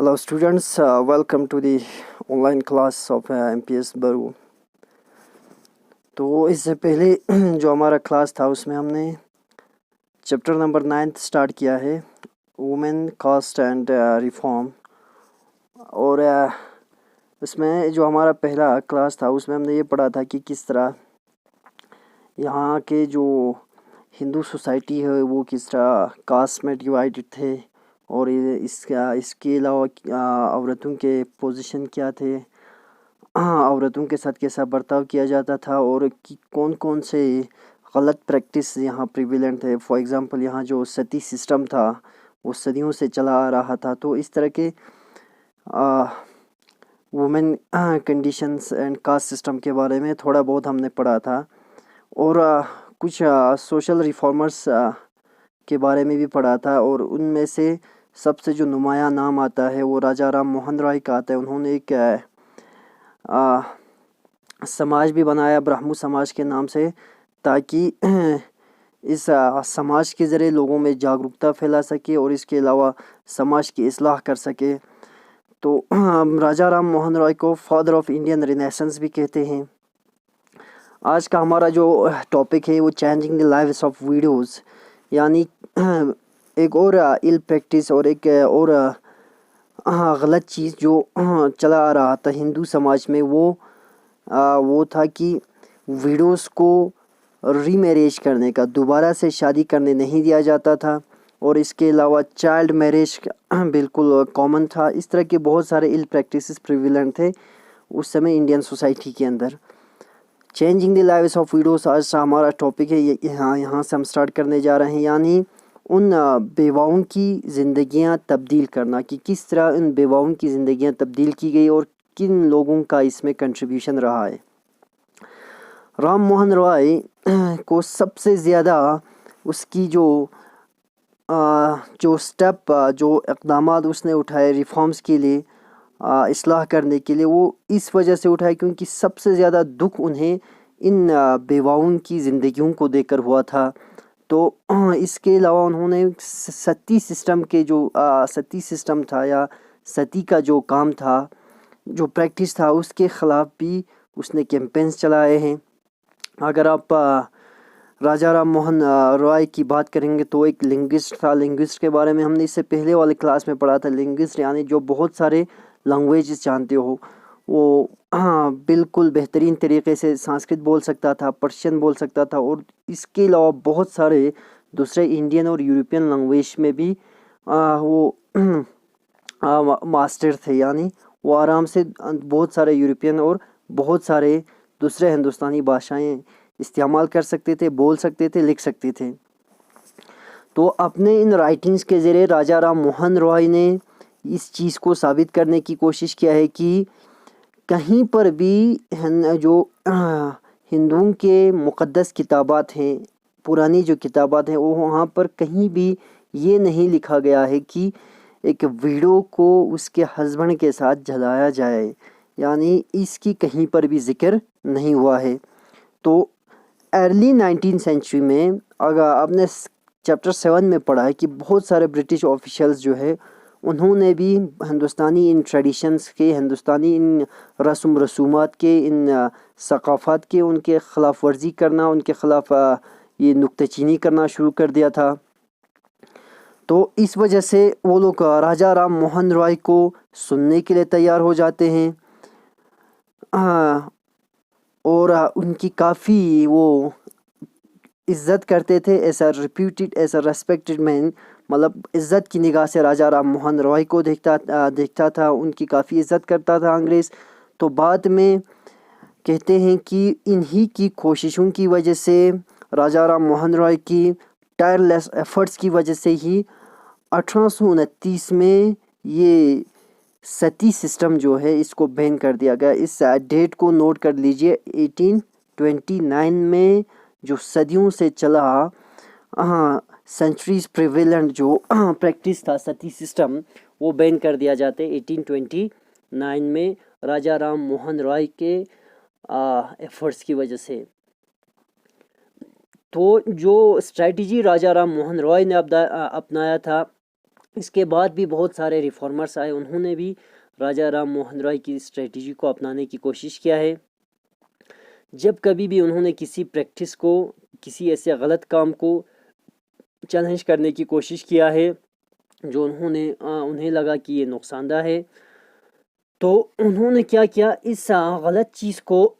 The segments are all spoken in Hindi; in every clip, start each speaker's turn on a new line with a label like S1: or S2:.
S1: Hello students, welcome to the online class of MPS बरू। तो इससे पहले जो हमारा क्लास था उसमें हमने चैप्टर नंबर 9 स्टार्ट किया है, वुमेन कास्ट एंड रिफॉर्म। और इसमें जो हमारा पहला क्लास था उसमें हमने ये पढ़ा था कि किस तरह यहाँ के जो हिंदू सोसाइटी है वो किस तरह कास्ट में डिवाइडेड थे, और इसके अलावा औरतों के पोजीशन क्या थे, औरतों के साथ कैसा बर्ताव किया जाता था, और कि कौन कौन से गलत प्रैक्टिस यहाँ प्रिविलेंट थे। फॉर एग्ज़ाम्पल यहाँ जो सती सिस्टम था वो सदियों से चला आ रहा था। तो इस तरह के women conditions and caste system के बारे में थोड़ा बहुत हमने पढ़ा था, और कुछ सोशल रिफॉर्मर्स के बारे में भी पढ़ा था। और उनमें से सबसे जो नुमाया नाम आता है वो राजा राम मोहन रॉय का आता है। उन्होंने एक समाज भी बनाया ब्राह्मण समाज के नाम से, ताकि इस समाज के ज़रिए लोगों में जागरूकता फैला सके और इसके अलावा समाज की इस्लाह कर सके। तो राजा राम मोहन रॉय को फादर ऑफ इंडियन रिनेसेंस भी कहते हैं। आज का हमारा जो टॉपिक है वो changing the lives of videos, यानी एक और इल प्रैक्टिस और एक और गलत चीज़ जो चला आ रहा था हिंदू समाज में, वो था कि विडोज़ को रीमैरिज करने का, दोबारा से शादी करने नहीं दिया जाता था, और इसके अलावा चाइल्ड मैरिज बिल्कुल कॉमन था। इस तरह के बहुत सारे इल प्रैक्टिसेस प्रिविलेंट थे उस समय इंडियन सोसाइटी के अंदर। Changing the lives of widows आज हमारा टॉपिक है। यहाँ से हम स्टार्ट करने जा रहे हैं, यानी उन बेवाओं की ज़िंदगियाँ तब्दील करना, कि किस तरह उन बेवाओं की ज़िंदगियाँ तब्दील की गई और किन लोगों का इसमें कंट्रीब्यूशन रहा है। राम मोहन रॉय को सबसे ज़्यादा उसकी जो इक़दामात उसने उठाए रिफॉर्म्स के लिए, इस्लाह करने के लिए, वो इस वजह से उठाए क्योंकि सबसे ज़्यादा दुख उन्हें इन बेवाओं की ज़िंदगियों को देकर हुआ था। तो इसके अलावा उन्होंने सती सिस्टम था या सती का जो काम था, जो प्रैक्टिस था, उसके ख़िलाफ़ भी उसने कैंपेन्स चलाए हैं। अगर आप राजा राम मोहन रॉय की बात करेंगे तो एक लिंग्विस्ट था। लिंग्विस्ट के बारे में हमने इससे पहले वाले क्लास में पढ़ा था। लिंग्विस्ट यानी जो बहुत सारे लैंग्वेजेस जानते हो, वो बिल्कुल बेहतरीन तरीके से संस्कृत बोल सकता था, पर्शियन बोल सकता था, और इसके अलावा बहुत सारे दूसरे इंडियन और यूरोपियन लैंग्वेज में भी वो मास्टर थे। यानी वो आराम से बहुत सारे यूरोपियन और बहुत सारे दूसरे हिंदुस्तानी भाषाएं इस्तेमाल कर सकते थे, बोल सकते थे, लिख सकते थे। तो अपने इन राइटिंग्स के ज़रिए राजा राम मोहन रॉय ने इस चीज़ को साबित करने की कोशिश किया है कि कहीं पर भी जो हिंदुओं के मुक़द्दस किताबात हैं, पुरानी जो किताबात हैं, वो वहाँ पर कहीं भी ये नहीं लिखा गया है कि एक विडो को उसके हस्बैंड के साथ जलाया जाए, यानी इसकी कहीं पर भी जिक्र नहीं हुआ है। तो अर्ली 19th सेंचुरी में अगर आपने चैप्टर 7 में पढ़ा है कि बहुत सारे ब्रिटिश ऑफिशियल्स जो है उन्होंने भी हिंदुस्तानी इन ट्रेडिशंस के, हिंदुस्तानी इन रस्म रसूमात के, इन सकाफ़ात के उनके ख़िलाफ़ वर्जी करना, उनके ख़िलाफ़ ये नुक्तेचीनी करना शुरू कर दिया था। तो इस वजह से वो लोग राजा राम मोहन रॉय को सुनने के लिए तैयार हो जाते हैं, और उनकी काफ़ी वो इज़्ज़त करते थे। एज अ रेस्पेक्टेड मैन, मतलब इज़्ज़त की निगाह से राजा राम मोहन रॉय को देखता था, उनकी काफ़ी इज़्ज़त करता था अंग्रेज़। तो बाद में कहते हैं कि इन्हीं की कोशिशों की वजह से, राजा राम मोहन रॉय की टायरलेस एफर्ट्स की वजह से ही 1829 में ये सती सिस्टम जो है इसको बैन कर दिया गया। इस डेट को नोट कर लीजिए, 1829 में जो सदियों से चला सेंचुरीज प्रिवेलेंट जो प्रैक्टिस था सती सिस्टम, वो बैन कर दिया जाता है 1829 में राजा राम मोहन रॉय के एफर्ट्स की वजह से। तो जो स्ट्रेटजी राजा राम मोहन रॉय ने अपनाया था इसके बाद भी बहुत सारे रिफॉर्मर्स आए, उन्होंने भी राजा राम मोहन रॉय की स्ट्रेटजी को अपनाने की कोशिश किया है। जब कभी भी उन्होंने किसी प्रैक्टिस को, किसी ऐसे गलत काम को चैलेंज करने की कोशिश किया है जो उन्हें लगा कि ये नुकसानदा है, तो उन्होंने क्या किया, इस गलत चीज़ को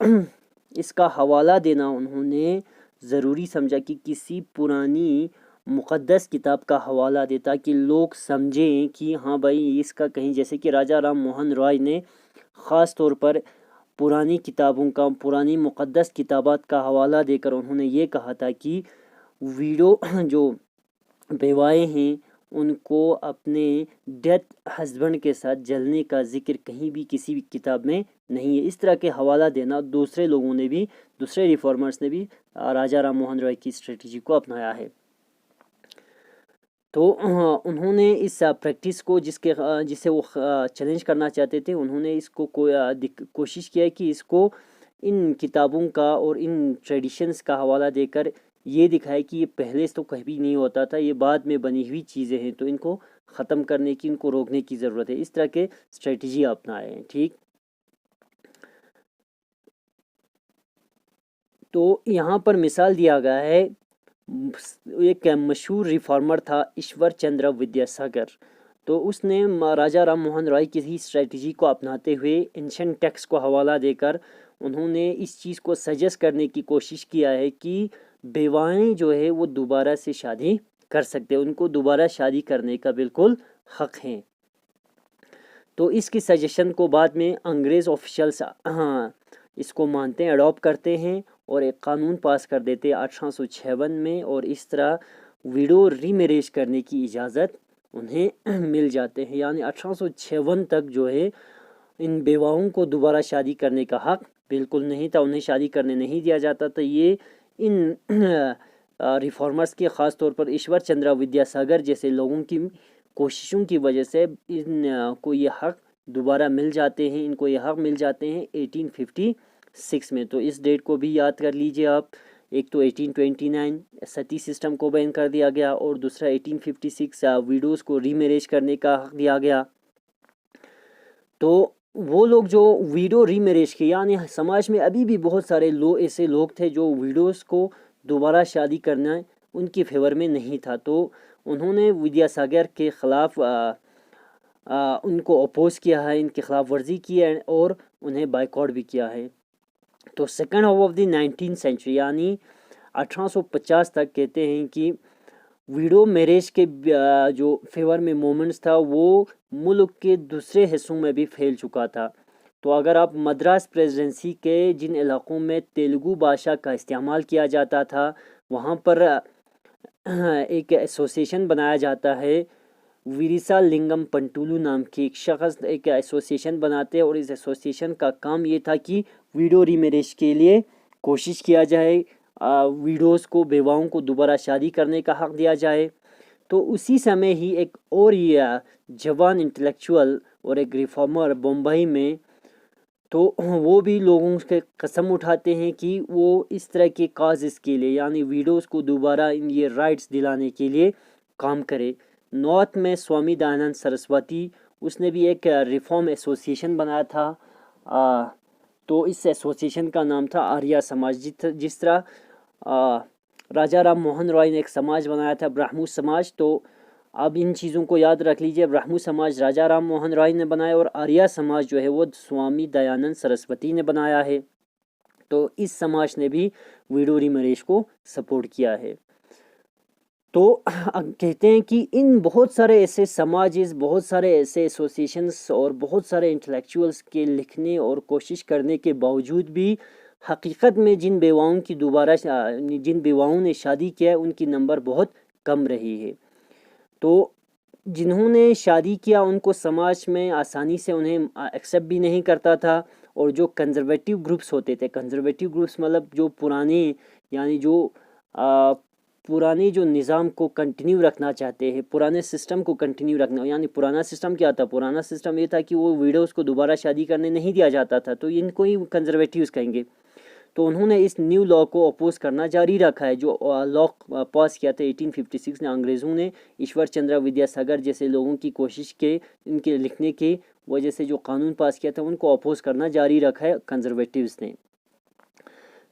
S1: इसका हवाला देना उन्होंने ज़रूरी समझा कि किसी पुरानी मुक़द्दस किताब का हवाला दे, ताकि लोग समझें कि हाँ भाई इसका कहीं, जैसे कि राजा राम मोहन रॉय ने ख़ास तौर पर पुरानी किताबों का, पुरानी मुक़द्दस किताबात का हवाला देकर उन्होंने ये कहा था कि वीडो जो बेवाएँ हैं उनको अपने डेथ हस्बैंड के साथ जलने का जिक्र कहीं भी किसी भी किताब में नहीं है। इस तरह के हवाला देना दूसरे लोगों ने भी, दूसरे रिफॉर्मर्स ने भी राजा राम मोहन रॉय की स्ट्रेटजी को अपनाया है। तो उन्होंने इस प्रैक्टिस को जिसे वो चैलेंज करना चाहते थे, उन्होंने इसको कोशिश किया है कि इसको इन किताबों का और इन ट्रेडिशंस का हवाला देकर ये दिखाए कि ये पहले से तो कभी नहीं होता था, ये बाद में बनी हुई चीज़ें हैं, तो इनको ख़त्म करने की, इनको रोकने की ज़रूरत है। इस तरह के स्ट्रेटजी अपनाए हैं। ठीक, तो यहाँ पर मिसाल दिया गया है, एक मशहूर रिफॉर्मर था ईश्वर चंद्र विद्यासागर। तो उसने राजा राम मोहन रॉय की ही स्ट्रेटजी को अपनाते हुए एंशिएंट टेक्स्ट को हवाला देकर उन्होंने इस चीज़ को सजेस्ट करने की कोशिश किया है कि बेवाएं जो है वो दोबारा से शादी कर सकते हैं, उनको दोबारा शादी करने का बिल्कुल हक है। तो इसकी सजेशन को बाद में अंग्रेज़ ऑफिशियल्स इसको मानते हैं, अडॉप्ट करते हैं और एक कानून पास कर देते हैं 1856 में, और इस तरह विडो रीमैरिज करने की इजाज़त उन्हें मिल जाते हैं। यानी 1856 तक जो है इन बेवाओं को दोबारा शादी करने का हक बिल्कुल नहीं था, उन्हें शादी करने नहीं दिया जाता था। ये इन रिफॉर्मर्स के ख़ास तौर पर ईश्वर चंद्र विद्यासागर जैसे लोगों की कोशिशों की वजह से इन को ये हक दोबारा मिल जाते हैं, इनको ये हक मिल जाते हैं 1856 में। तो इस डेट को भी याद कर लीजिए आप। एक तो 1829 सती सिस्टम को बैन कर दिया गया, और दूसरा 1856 विडोज़ को रीमैरिज करने का हक दिया गया। तो वो लोग जो विडो रीमैरिज के, यानी समाज में अभी भी बहुत सारे ऐसे लोग थे जो विडोज़ को दोबारा शादी करना उनके फेवर में नहीं था। तो उन्होंने विद्यासागर के ख़िलाफ़ उनको अपोज किया है, इनके ख़िलाफ़ वर्जी की है और उन्हें बाइकआउट भी किया है। तो second half of the 19th century यानी 1850 तक कहते हैं कि विडो मैरिज के जो फेवर में मोमेंट्स था वो मुल्क के दूसरे हिस्सों में भी फैल चुका था। तो अगर आप मद्रास प्रेसिडेंसी के जिन इलाक़ों में तेलुगु भाषा का इस्तेमाल किया जाता था, वहाँ पर एक एसोसिएशन बनाया जाता है, विरिसा लिंगम पंटुलू नाम के एक शख्स एक एसोसिएशन बनाते हैं, और इस एसोसिएशन का काम ये था कि विडो रीमैरिज के लिए कोशिश किया जाए, विडोज़ को, बेवाओं को दोबारा शादी करने का हक़ दिया जाए। तो उसी समय ही एक और ये जवान इंटेलेक्चुअल और एक रिफॉर्मर बम्बई में, तो वो भी लोगों के कसम उठाते हैं कि वो इस तरह के काजेस के लिए, यानी विडोज़ को दोबारा इन ये राइट्स दिलाने के लिए काम करे। नॉर्थ में स्वामी दयानंद सरस्वती, उसने भी एक रिफॉर्म एसोसिएशन बनाया था। तो इस एसोसिएशन का नाम था आर्य समाज। जिस तरह राजा राम मोहन रॉय ने एक समाज बनाया था ब्राह्मू समाज, तो अब इन चीज़ों को याद रख लीजिए। ब्राह्मू समाज राजा राम मोहन रॉय ने बनाया, और आर्य समाज जो है वो स्वामी दयानंद सरस्वती ने बनाया है। तो इस समाज ने भी विडो रीमैरिज को सपोर्ट किया है। तो कहते हैं कि इन बहुत सारे ऐसे समाजेस, बहुत सारे ऐसे एसोसिएशंस और बहुत सारे इंटेलेक्चुअल्स के लिखने और कोशिश करने के बावजूद भी हकीकत में जिन बेवाओं ने शादी किया है उनकी नंबर बहुत कम रही है। तो जिन्होंने शादी किया उनको समाज में आसानी से उन्हें एक्सेप्ट भी नहीं करता था, और जो कंजर्वेटिव ग्रुप्स होते थे, कंजर्वेटिव ग्रुप्स मतलब जो पुराने, यानी जो पुराने जो निज़ाम को कंटिन्यू रखना चाहते हैं, पुराने सिस्टम को कंटिन्यू रखना। यानी पुराना सिस्टम क्या था? पुराना सिस्टम ये था कि वो विडोज़ को दोबारा शादी करने नहीं दिया जाता था, तो इनको ही कंजर्वेटिव्स कहेंगे।
S2: तो उन्होंने इस न्यू लॉ को अपोज करना जारी रखा है। जो लॉ पास किया था 1856 ने अंग्रेज़ों ने, ईश्वर चंद्र विद्यासागर जैसे लोगों की कोशिश के, इनके लिखने की वजह से जो कानून पास किया था उनको अपोज करना जारी रखा है कंजर्वेटिव्स ने।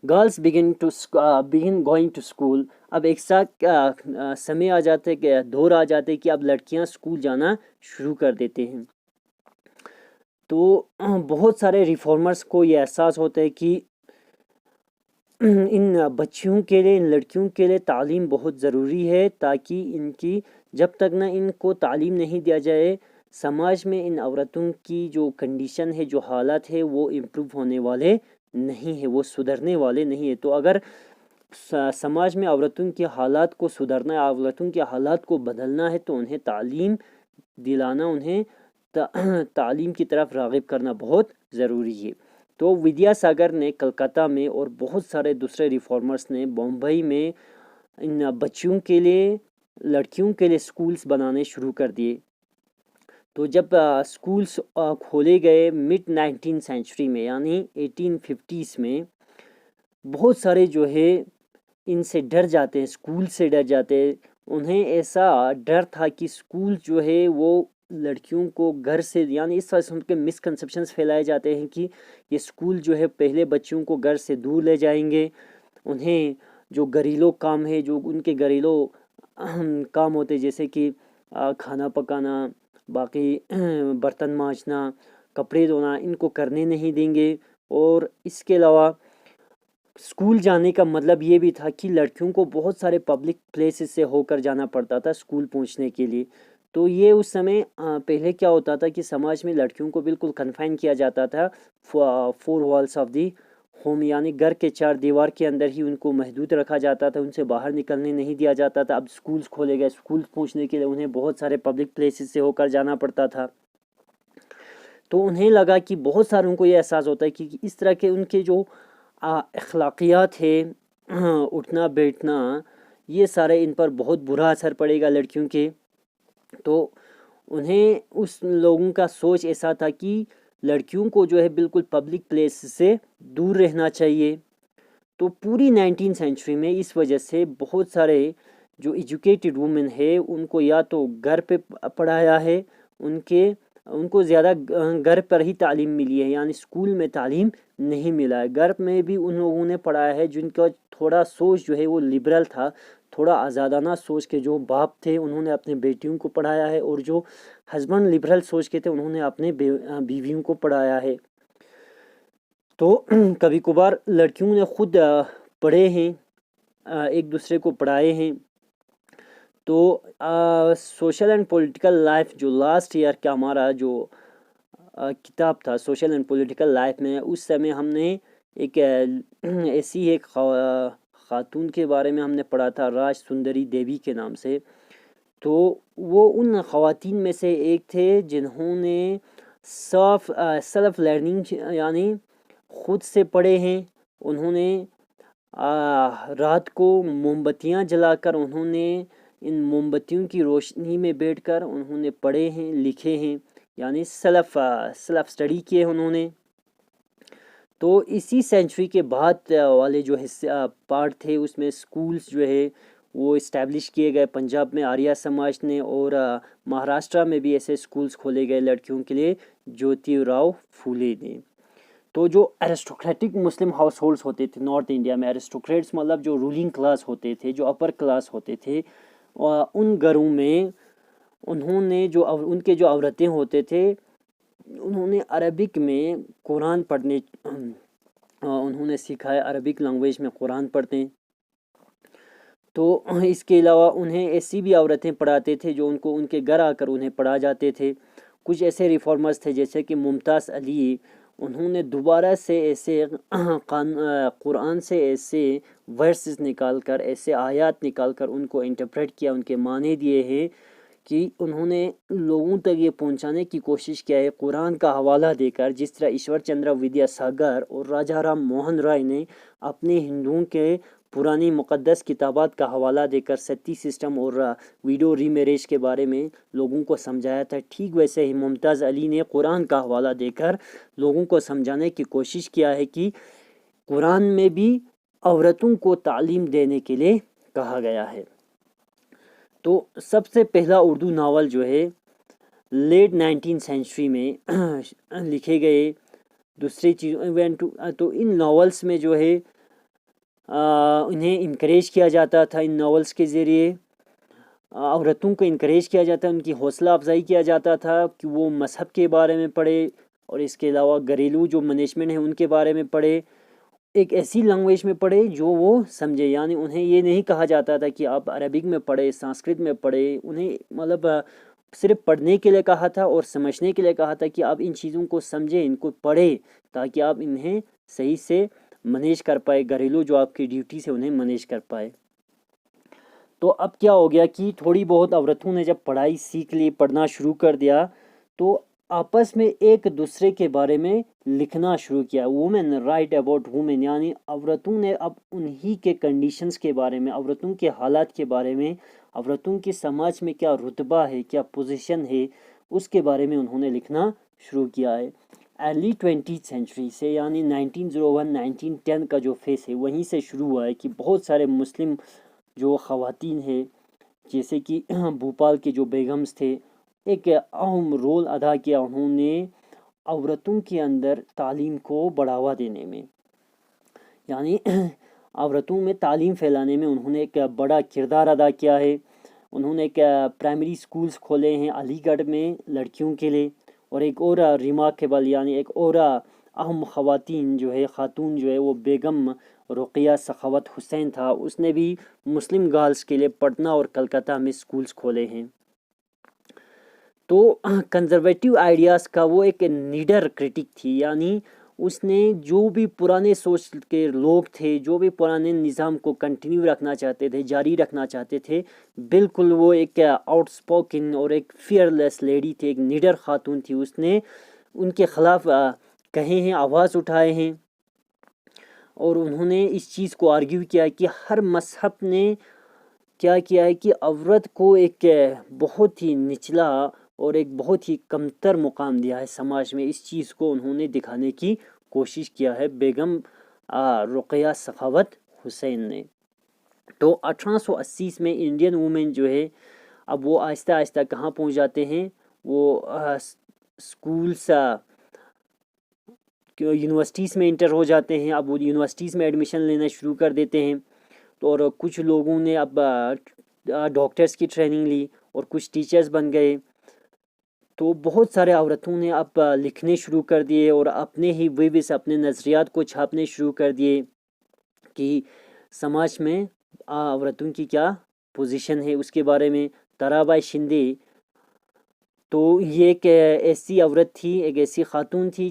S2: Girls begin going to school. अब एक साथ समय आ जाते दौर आ जाते कि अब लड़कियां स्कूल जाना शुरू कर देते हैं। तो बहुत सारे रिफॉर्मर्स को ये एहसास होता है कि इन बच्चियों के लिए, इन लड़कियों के लिए तालीम बहुत ज़रूरी है, ताकि इनकी जब तक ना इनको तालीम नहीं दिया जाए, समाज में इन औरतों की जो कंडीशन है, जो हालात है, वो इम्प्रूव होने वाले नहीं है, वो सुधरने वाले नहीं है। तो अगर समाज में औरतों के हालात को सुधरना है, औरतों के हालात को बदलना है, तो उन्हें तालीम दिलाना, उन्हें तालीम की तरफ राग़िब करना बहुत ज़रूरी है। तो विद्यासागर ने कलकत्ता में और बहुत सारे दूसरे रिफॉर्मर्स ने बम्बई में इन बच्चियों के लिए, लड़कियों के लिए स्कूल्स बनाने शुरू कर दिए। तो जब स्कूल्स खोले गए मिड 19th सेंचुरी में, यानी 1850s में, बहुत सारे जो है इनसे डर जाते हैं, स्कूल से डर जाते हैं। उन्हें ऐसा डर था कि स्कूल जो है वो लड़कियों को घर से, यानी इस तरह से उनके मिसकंसेप्शंस फैलाए जाते हैं कि ये स्कूल जो है पहले बच्चियों को घर से दूर ले जाएंगे, उन्हें जो घरेलू काम है, जो उनके घरेलू काम होते जैसे कि खाना पकाना, बाकी बर्तन मांजना, कपड़े धोना, इनको करने नहीं देंगे। और इसके अलावा स्कूल जाने का मतलब ये भी था कि लड़कियों को बहुत सारे पब्लिक प्लेसेस से होकर जाना पड़ता था स्कूल पहुंचने के लिए। तो ये उस समय पहले क्या होता था कि समाज में लड़कियों को बिल्कुल कन्फाइन किया जाता था 4 वॉल्स ऑफ दी होम, यानी घर के 4 दीवार के अंदर ही उनको महदूद रखा जाता था, उनसे बाहर निकलने नहीं दिया जाता था। अब स्कूल्स खोले गए, स्कूल पहुंचने के लिए उन्हें बहुत सारे पब्लिक प्लेसेस से होकर जाना पड़ता था। तो उन्हें लगा कि बहुत सारे, उनको ये एहसास होता है कि इस तरह के उनके जो अखलाकियात है, उठना बैठना, ये सारे इन पर बहुत बुरा असर पड़ेगा लड़कियों के। तो उन्हें, उस लोगों का सोच ऐसा था कि लड़कियों को जो है बिल्कुल पब्लिक प्लेस से दूर रहना चाहिए। तो पूरी 19th सेंचुरी में इस वजह से बहुत सारे जो एजुकेटेड वुमेन है उनको या तो घर पे पढ़ाया है, उनको ज़्यादा घर पर ही तालीम मिली है, यानी स्कूल में तालीम नहीं मिला है। घर में भी उन लोगों ने पढ़ाया है जिनका थोड़ा सोच जो है वो लिबरल था, थोड़ा आज़ादाना सोच के जो बाप थे उन्होंने अपने बेटियों को पढ़ाया है, और जो हस्बैंड लिबरल सोच के थे उन्होंने अपने बीवियों को पढ़ाया है। तो कभी कभार लड़कियों ने खुद पढ़े हैं, एक दूसरे को पढ़ाए हैं। तो सोशल एंड पॉलिटिकल लाइफ, जो लास्ट ईयर का हमारा जो किताब था सोशल एंड पॉलिटिकल लाइफ में, उस समय हमने एक ऐसी एक खातून के बारे में हमने पढ़ा था, राज सुंदरी देवी के नाम से। तो वो उन ख़वातीन में से एक थे जिन्होंने सेल्फ लर्निंग, यानी ख़ुद से पढ़े हैं। उन्होंने रात को मोमबत्तियां जलाकर, उन्होंने इन मोमबत्तियों की रोशनी में बैठकर उन्होंने पढ़े हैं, लिखे हैं, यानी सेल्फ स्टडी किए उन्होंने। तो इसी सेंचुरी के बाद वाले जो हिस्से पार्ट थे उसमें स्कूल्स जो है वो इस्टेब्लिश किए गए। पंजाब में आर्या समाज ने, और महाराष्ट्र में भी ऐसे स्कूल्स खोले गए लड़कियों के लिए, ज्योतिराव फूले ने। तो जो एरिस्टोक्रेटिक मुस्लिम हाउस होल्ड्स होते थे नॉर्थ इंडिया में, एरिस्टोक्रेट्स मतलब जो रूलिंग क्लास होते थे, जो अपर क्लास होते थे, उन घरों में उन्होंने जो उनके जो औरतें होते थे उन्होंने अरबिक में कुरान पढ़ने उन्होंने सिखाया, अरबिक लैंग्वेज में कुरान पढ़ते हैं। तो इसके अलावा उन्हें ऐसी भी औरतें पढ़ाते थे जो उनको उनके घर आकर उन्हें पढ़ा जाते थे। कुछ ऐसे रिफॉर्मर्स थे जैसे कि मुमताज़ अली, उन्होंने दोबारा से ऐसे कुरान से ऐसे वर्सेस निकाल कर, ऐसे आयत निकाल कर उनको इंटरप्रेट किया, उनके माने दिए हैं कि उन्होंने लोगों तक ये पहुंचाने की कोशिश किया है कुरान का हवाला देकर, जिस तरह ईश्वर चंद्र विद्यासागर और राजा राम मोहन राय ने अपने हिंदुओं के पुरानी मुक़द्दस किताबात का हवाला देकर सती सिस्टम और विडो रीमैरिज के बारे में लोगों को समझाया था। ठीक वैसे ही मुमताज़ अली ने कुरान का हवाला देकर लोगों को समझाने की कोशिश किया है कि कुरान में भी औरतों को तालीम देने के लिए कहा गया है। तो सबसे पहला उर्दू नावल जो है लेट 19th सेंचुरी में लिखे गए। दूसरी चीज़ तो इन नावल्स में जो है उन्हें इनकरेज किया जाता था। इन नावल्स के ज़रिए औरतों को इनकरेज किया जाता, उनकी हौसला अफजाई किया जाता था कि वो मज़हब के बारे में पढ़े और इसके अलावा घरेलू जो मैनेजमेंट है उनके बारे में पढ़े, एक ऐसी लैंग्वेज में पढ़े जो वो समझे। यानी उन्हें ये नहीं कहा जाता था कि आप अरबिक में पढ़े, संस्कृत में पढ़े। उन्हें मतलब सिर्फ पढ़ने के लिए कहा था और समझने के लिए कहा था कि आप इन चीज़ों को समझें, इनको पढ़ें, ताकि आप इन्हें सही से मैनेज कर पाए, घरेलू जो आपकी ड्यूटीज़ है उन्हें मैनेज कर पाए। तो अब क्या हो गया कि थोड़ी बहुत औरतों ने जब पढ़ाई सीख ली, पढ़ना शुरू कर दिया, तो आपस में एक दूसरे के बारे में लिखना शुरू किया। वुमेन राइट अबाउट वुमेन, यानी औरतों ने अब उन्हीं के कंडीशंस के बारे में, औरतों के हालात के बारे में, औरतों के समाज में क्या रुतबा है, क्या पोजीशन है, उसके बारे में उन्होंने लिखना शुरू किया है। अर्ली 20th सेंचुरी से, यानी 1901 1910 का जो फेस है वहीं से शुरू हुआ है कि बहुत सारे मुस्लिम जो ख़वातीन है, जैसे कि भोपाल के जो बेगम्स थे, एक अहम रोल अदा किया उन्होंने औरतों के अंदर तालीम को बढ़ावा देने में। यानी औरतों में तालीम फैलाने में उन्होंने एक बड़ा किरदार अदा किया है। उन्होंने एक प्राइमरी स्कूल्स खोले हैं अलीगढ़ में लड़कियों के लिए, और एक और रिमार्केबल यानी एक और अहम ख़वातीन जो है, ख़ातून जो है, वो बेगम रुक़िया सखावत हुसैन था। उसने भी मुस्लिम गर्ल्स के लिए पटना और कलकत्ता में स्कूल्स खोले हैं। तो कंजर्वेटिव आइडियाज़ का वो एक नीडर क्रिटिक थी, यानी उसने जो भी पुराने सोच के लोग थे, जो भी पुराने निज़ाम को कंटिन्यू रखना चाहते थे, जारी रखना चाहते थे, बिल्कुल वो एक आउटस्पोकन और एक फियरलेस लेडी थी, एक नीडर खातून थी। उसने उनके ख़िलाफ़ कहे हैं, आवाज़ उठाए हैं, और उन्होंने इस चीज़ को आर्ग्यू किया कि हर मज़हब ने क्या किया है कि औरत को एक बहुत ही निचला और एक बहुत ही कमतर मुकाम दिया है समाज में। इस चीज़ को उन्होंने दिखाने की कोशिश किया है बेगम रुक़िया सखावत हुसैन ने। तो 1880 में इंडियन वुमेन जो है, अब वो आहिस्ता आहिस्ता कहाँ पहुँच जाते हैं, वो स्कूल्स यूनिवर्सिटीज़ में इंटर हो जाते हैं। अब वो यूनिवर्सिटीज़ में एडमिशन लेना शुरू कर देते हैं। तो और कुछ लोगों ने अब डॉक्टर्स की ट्रेनिंग ली और कुछ टीचर्स बन गए। तो बहुत सारे औरतों ने अब लिखने शुरू कर दिए और अपने ही व्यूज़, अपने नज़रियात को छापने शुरू कर दिए कि समाज में औरतों की क्या पोजीशन है, उसके बारे में। ताराबाई शिंदे, तो ये एक ऐसी औरत थी, एक ऐसी खातून थी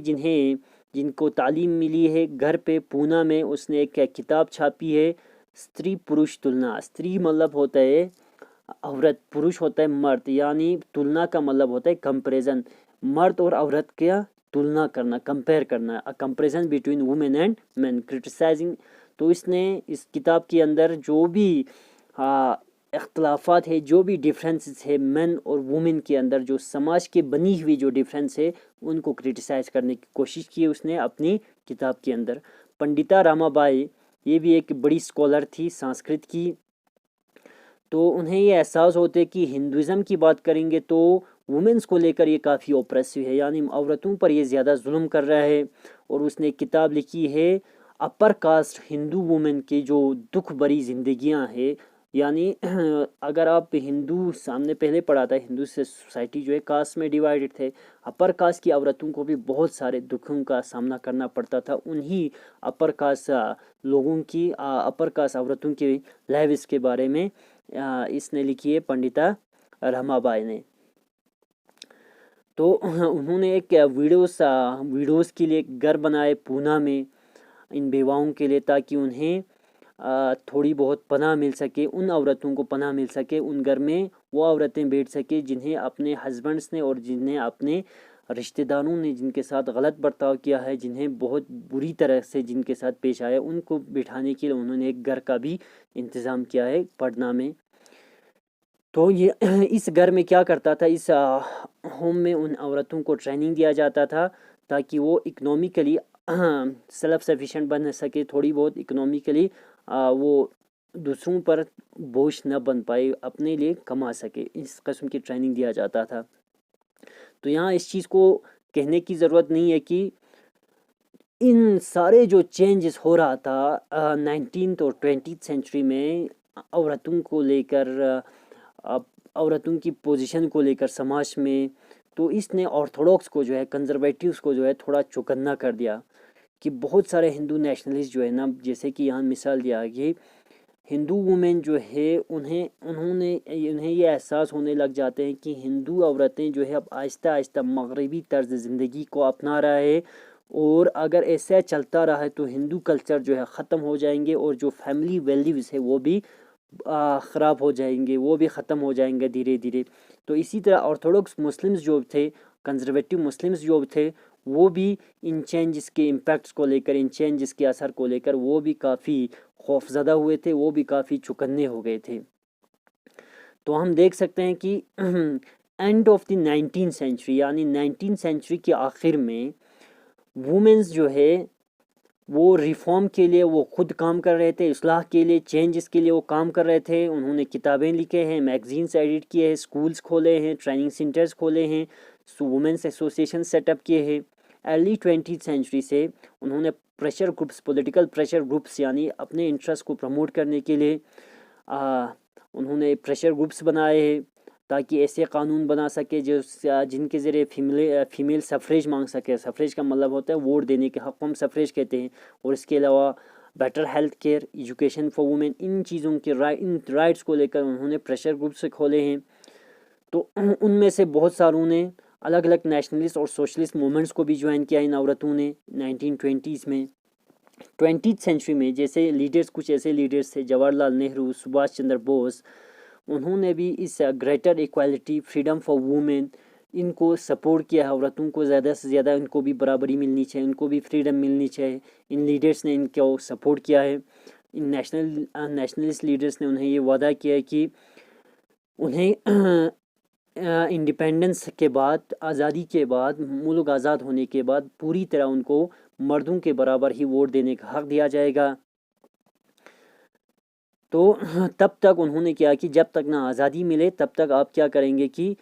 S2: जिनको तालीम मिली है घर पे पूना में। उसने एक किताब छापी है, स्त्री पुरुष तुलना। स्त्री मतलब होता है औरत, पुरुष होता है मर्द, यानी तुलना का मतलब होता है कंपैरिजन। मर्द और औरत का तुलना करना, कंपेयर करना, a comparison between women and men, criticising. तो इसने इस किताब के अंदर जो भी इख्तलाफात है, जो भी डिफरेंसेस है मेन और वुमेन के अंदर, जो समाज के बनी हुई जो डिफरेंस है, उनको क्रिटिसाइज़ करने की कोशिश की उसने अपनी किताब के अंदर। पंडिता रामाबाई, ये भी एक बड़ी स्कॉलर थी संस्कृत की। तो उन्हें ये एहसास होते कि हिंदुज़म की बात करेंगे तो वुमेंस को लेकर ये काफ़ी ओप्रेसिव है, यानी औरतों पर ये ज़्यादा जुल्म कर रहा है। और उसने किताब लिखी है अपर कास्ट हिंदू वुमेन की जो दुख भरी ज़िंदगियां हैं। यानी अगर आप हिंदू, सामने पहले पढ़ा था, हिंदू से सोसाइटी जो है कास्ट में डिवाइडेड थे। अपर कास्ट की औरतों को भी बहुत सारे दुखों का सामना करना पड़ता था। उन्हीं अपर कास्ट लोगों की, अपर कास्ट औरतों की लाइव्स के बारे में इसने लिखी है पंडिता रमाबाई ने। तो उन्होंने एक विडोज़ के लिए एक घर बनाए पूना में इन बेवाओं के लिए, ताकि उन्हें थोड़ी बहुत पनाह मिल सके, उन औरतों को पनाह मिल सके। उन घर में वो औरतें बैठ सके जिन्हें अपने हस्बैंड्स ने और जिन्हें अपने रिश्तेदारों ने जिनके साथ गलत बर्ताव किया है, जिन्हें बहुत बुरी तरह से जिनके साथ पेश आया, उनको बिठाने के लिए उन्होंने एक घर का भी इंतज़ाम किया है पटना में। तो ये इस घर में क्या करता था, इस होम में उन औरतों को ट्रेनिंग दिया जाता था ताकि वो इकोनॉमिकली सेल्फ सफिशिएंट बन सके, थोड़ी बहुत इकोनॉमिकली वो दूसरों पर बोझ न बन पाए, अपने लिए कमा सके, इस किस्म की ट्रेनिंग दिया जाता था। तो यहाँ इस चीज़ को कहने की ज़रूरत नहीं है कि इन सारे जो चेंजेस हो रहा था 19th और 20th सेंचुरी में औरतों को लेकर, औरतों की पोजीशन को लेकर समाज में, तो इसने ऑर्थोडॉक्स को जो है, कंजर्वेटिव्स को जो है थोड़ा चौकन्ना कर दिया कि बहुत सारे हिंदू नेशनलिस्ट जो है ना, जैसे कि यहाँ मिसाल दिया कि हिंदू वुमेन जो है उन्हें ये एहसास होने लग जाते हैं कि हिंदू औरतें जो है अब आहिस्ता आहिस्ता मगरबी तर्ज ज़िंदगी को अपना रहा है, और अगर ऐसा चलता रहा है तो हिंदू कल्चर जो है ख़त्म हो जाएंगे, और जो फैमिली वैल्यूज़ है वो भी ख़राब हो जाएंगे, वो भी ख़त्म हो जाएंगे धीरे धीरे। तो इसी तरह ऑर्थोडॉक्स मुस्लिम्स जो थे, कंजर्वेटिव मुस्लिम्स जो थे, वो भी इन चेंजेस के इम्पैक्ट्स को लेकर, इन चेंजेस के असर को लेकर वो भी काफ़ी खौफज़दा हुए थे, वो भी काफ़ी चौकन्ने हो गए थे। तो हम देख सकते हैं कि end of the 19th century, यानी 19th सेंचुरी के आखिर में वुमेन्स जो है वो रिफॉर्म के लिए वो खुद काम कर रहे थे, इस्लाह के लिए, चेंजेस के लिए वो काम कर रहे थे। उन्होंने किताबें लिखे हैं, मैगजीन्स एडिट किए हैं, स्कूल्स खोले हैं, ट्रेनिंग सेंटर्स खोले हैं, वुमेन्स एसोसिएशन सेटअप किए हैं। अर्ली 20th सेंचुरी से उन्होंने pressure groups, political pressure groups, यानी अपने इंटरेस्ट को प्रमोट करने के लिए उन्होंने प्रेशर ग्रुप्स बनाए हैं ताकि ऐसे कानून बना सके जो जिनके ज़रिए फीमेल सफरेज मांग सके। सफरेज का मतलब होता है वोट देने के हक़ को हम सफरेज कहते हैं। और इसके अलावा better health care, education for women, इन चीज़ों के इन राइट्स को लेकर उन्होंने प्रेशर ग्रुप्स खोले हैं। तो उनमें से बहुत सारों ने अलग अलग नेशनलिस्ट और सोशलिस्ट मूवमेंट्स को भी ज्वाइन किया इन औरतों ने 1920s में। 20th सेंचुरी में जैसे लीडर्स, कुछ ऐसे लीडर्स थे, जवाहरलाल नेहरू, सुभाष चंद्र बोस, उन्होंने भी इस greater equality, freedom for women, इनको सपोर्ट किया है। औरतों को ज़्यादा से ज़्यादा इनको भी बराबरी मिलनी चाहिए, इनको भी फ्रीडम मिलनी चाहिए। इन लीडर्स ने इनको सपोर्ट किया है। इन नेशनलिस्ट लीडर्स ने उन्हें ये वादा किया है कि उन्हें इंडिपेंडेंस के बाद, आज़ादी के बाद, मुल्क आज़ाद होने के बाद पूरी तरह उनको मर्दों के बराबर ही वोट देने का हक़ दिया जाएगा। तो तब तक उन्होंने क्या कि जब तक ना आज़ादी मिले तब तक आप क्या करेंगे कि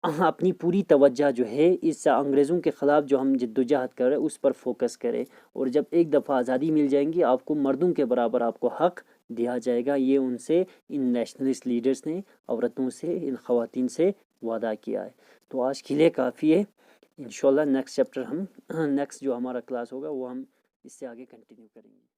S2: अपनी पूरी तवज्जो जो है इस अंग्रेज़ों के ख़िलाफ़ जो हम जद्दोजहद कर रहे हैं उस पर फोकस करें, और जब एक दफ़ा आज़ादी मिल जाएंगी आपको मर्दों के बराबर आपको हक़ दिया जाएगा। ये उनसे, इन नेशनलिस्ट लीडर्स ने औरतों से, इन ख़वातीन से वादा किया है। तो आज के लिए काफ़ी है। इंशाल्लाह नेक्स्ट चैप्टर हम, नेक्स्ट जो हमारा क्लास होगा वो हम इससे आगे कंटिन्यू करेंगे।